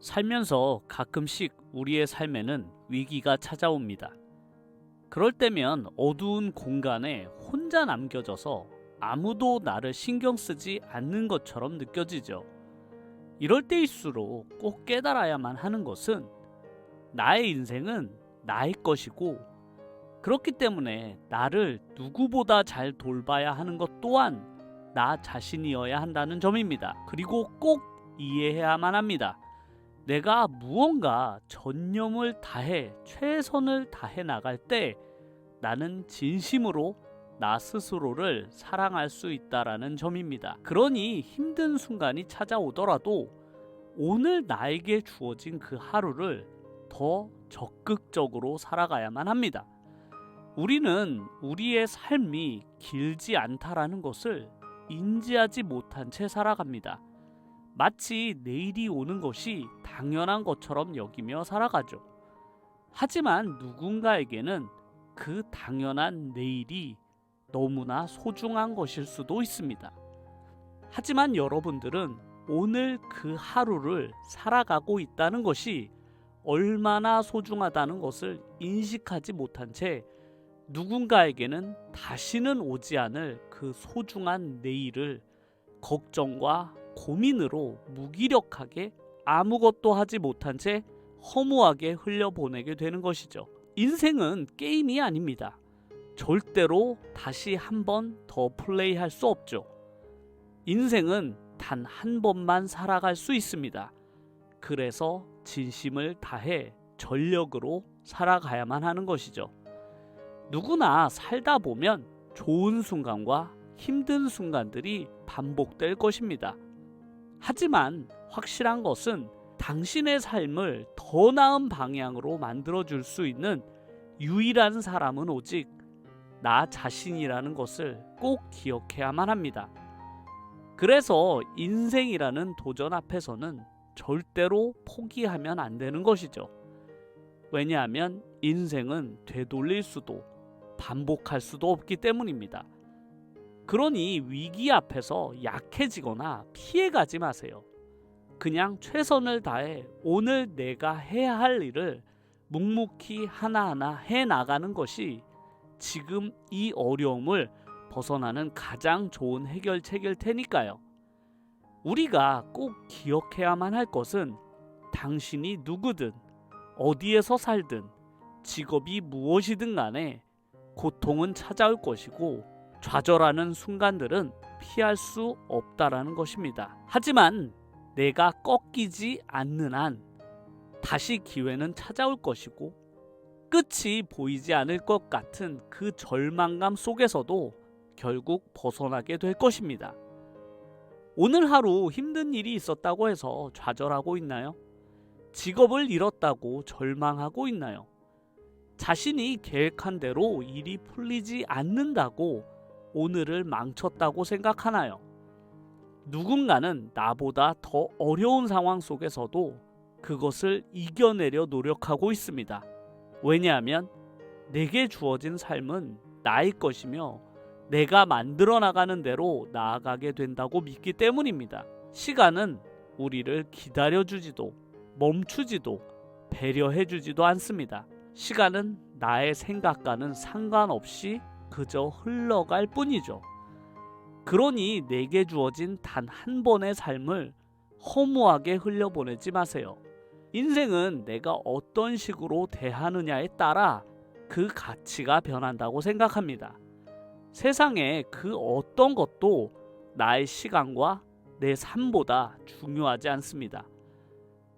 살면서 가끔씩 우리의 삶에는 위기가 찾아옵니다. 그럴 때면 어두운 공간에 혼자 남겨져서 아무도 나를 신경 쓰지 않는 것처럼 느껴지죠. 이럴 때일수록 꼭 깨달아야만 하는 것은 나의 인생은 나의 것이고, 그렇기 때문에 나를 누구보다 잘 돌봐야 하는 것 또한 나 자신이어야 한다는 점입니다. 그리고 꼭 이해해야만 합니다. 내가 무언가 전념을 다해 최선을 다해 나갈 때 나는 진심으로 나 스스로를 사랑할 수 있다라는 점입니다. 그러니 힘든 순간이 찾아오더라도 오늘 나에게 주어진 그 하루를 더 적극적으로 살아가야만 합니다. 우리는 우리의 삶이 길지 않다라는 것을 인지하지 못한 채 살아갑니다. 마치 내일이 오는 것이 당연한 것처럼 여기며 살아가죠. 하지만 누군가에게는 그 당연한 내일이 너무나 소중한 것일 수도 있습니다. 하지만 여러분들은 오늘 그 하루를 살아가고 있다는 것이 얼마나 소중하다는 것을 인식하지 못한 채 누군가에게는 다시는 오지 않을 그 소중한 내일을 걱정과 고민으로 무기력하게 아무것도 하지 못한 채 허무하게 흘려보내게 되는 것이죠. 인생은 게임이 아닙니다. 절대로 다시 한 번 더 플레이할 수 없죠. 인생은 단 한 번만 살아갈 수 있습니다. 그래서 진심을 다해 전력으로 살아가야만 하는 것이죠. 누구나 살다 보면 좋은 순간과 힘든 순간들이 반복될 것입니다. 하지만 확실한 것은 당신의 삶을 더 나은 방향으로 만들어줄 수 있는 유일한 사람은 오직 나 자신이라는 것을 꼭 기억해야만 합니다. 그래서 인생이라는 도전 앞에서는 절대로 포기하면 안 되는 것이죠. 왜냐하면 인생은 되돌릴 수도 반복할 수도 없기 때문입니다. 그러니 위기 앞에서 약해지거나 피해가지 마세요. 그냥 최선을 다해 오늘 내가 해야 할 일을 묵묵히 하나하나 해나가는 것이 지금 이 어려움을 벗어나는 가장 좋은 해결책일 테니까요. 우리가 꼭 기억해야만 할 것은 당신이 누구든 어디에서 살든 직업이 무엇이든 간에 고통은 찾아올 것이고 좌절하는 순간들은 피할 수 없다라는 것입니다. 하지만 내가 꺾이지 않는 한 다시 기회는 찾아올 것이고 끝이 보이지 않을 것 같은 그 절망감 속에서도 결국 벗어나게 될 것입니다. 오늘 하루 힘든 일이 있었다고 해서 좌절하고 있나요? 직업을 잃었다고 절망하고 있나요? 자신이 계획한 대로 일이 풀리지 않는다고 오늘을 망쳤다고 생각하나요? 누군가는 나보다 더 어려운 상황 속에서도 그것을 이겨내려 노력하고 있습니다. 왜냐하면 내게 주어진 삶은 나의 것이며 내가 만들어 나가는 대로 나아가게 된다고 믿기 때문입니다. 시간은 우리를 기다려주지도 멈추지도 배려해주지도 않습니다. 시간은 나의 생각과는 상관없이 그저 흘러갈 뿐이죠. 그러니 내게 주어진 단 한 번의 삶을 허무하게 흘려보내지 마세요. 인생은 내가 어떤 식으로 대하느냐에 따라 그 가치가 변한다고 생각합니다. 세상에 그 어떤 것도 나의 시간과 내 삶보다 중요하지 않습니다.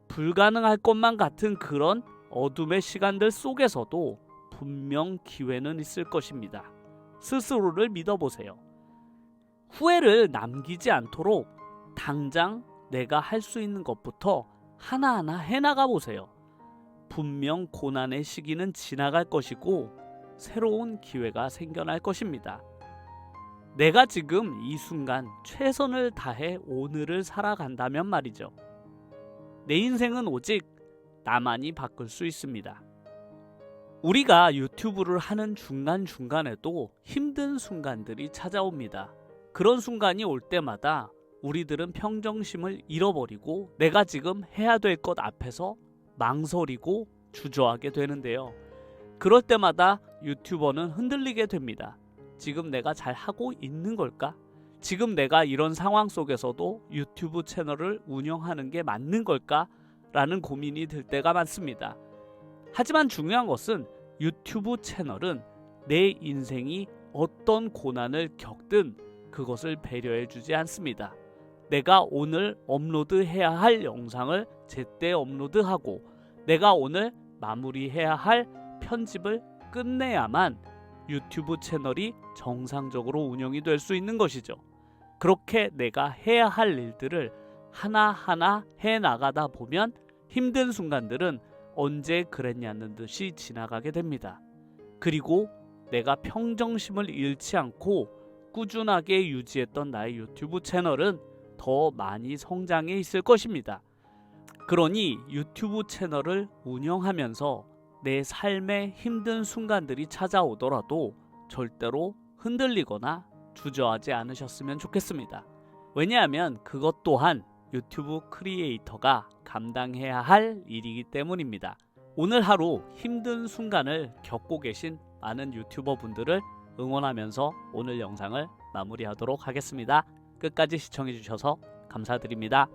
불가능할 것만 같은 그런 어둠의 시간들 속에서도 분명 기회는 있을 것입니다. 스스로를 믿어보세요. 후회를 남기지 않도록 당장 내가 할 수 있는 것부터 하나하나 해나가 보세요. 분명 고난의 시기는 지나갈 것이고 새로운 기회가 생겨날 것입니다. 내가 지금 이 순간 최선을 다해 오늘을 살아간다면 말이죠. 내 인생은 오직 나만이 바꿀 수 있습니다. 우리가 유튜브를 하는 중간중간에도 힘든 순간들이 찾아옵니다. 그런 순간이 올 때마다 우리들은 평정심을 잃어버리고 내가 지금 해야 될 것 앞에서 망설이고 주저하게 되는데요. 그럴 때마다 유튜버는 흔들리게 됩니다. 지금 내가 잘 하고 있는 걸까? 지금 내가 이런 상황 속에서도 유튜브 채널을 운영하는 게 맞는 걸까? 라는 고민이 들 때가 많습니다. 하지만 중요한 것은 유튜브 채널은 내 인생이 어떤 고난을 겪든 그것을 배려해 주지 않습니다. 내가 오늘 업로드해야 할 영상을 제때 업로드하고 내가 오늘 마무리해야 할 편집을 끝내야만 유튜브 채널이 정상적으로 운영이 될 수 있는 것이죠. 그렇게 내가 해야 할 일들을 하나하나 해나가다 보면 힘든 순간들은 언제 그랬냐는 듯이 지나가게 됩니다. 그리고 내가 평정심을 잃지 않고 꾸준하게 유지했던 나의 유튜브 채널은 더 많이 성장해 있을 것입니다. 그러니 유튜브 채널을 운영하면서 내 삶에 힘든 순간들이 찾아오더라도 절대로 흔들리거나 주저하지 않으셨으면 좋겠습니다. 왜냐하면 그것 또한 유튜브 크리에이터가 감당해야 할 일이기 때문입니다. 오늘 하루 힘든 순간을 겪고 계신 많은 유튜버 분들을 응원하면서 오늘 영상을 마무리하도록 하겠습니다. 끝까지 시청해 주셔서 감사드립니다.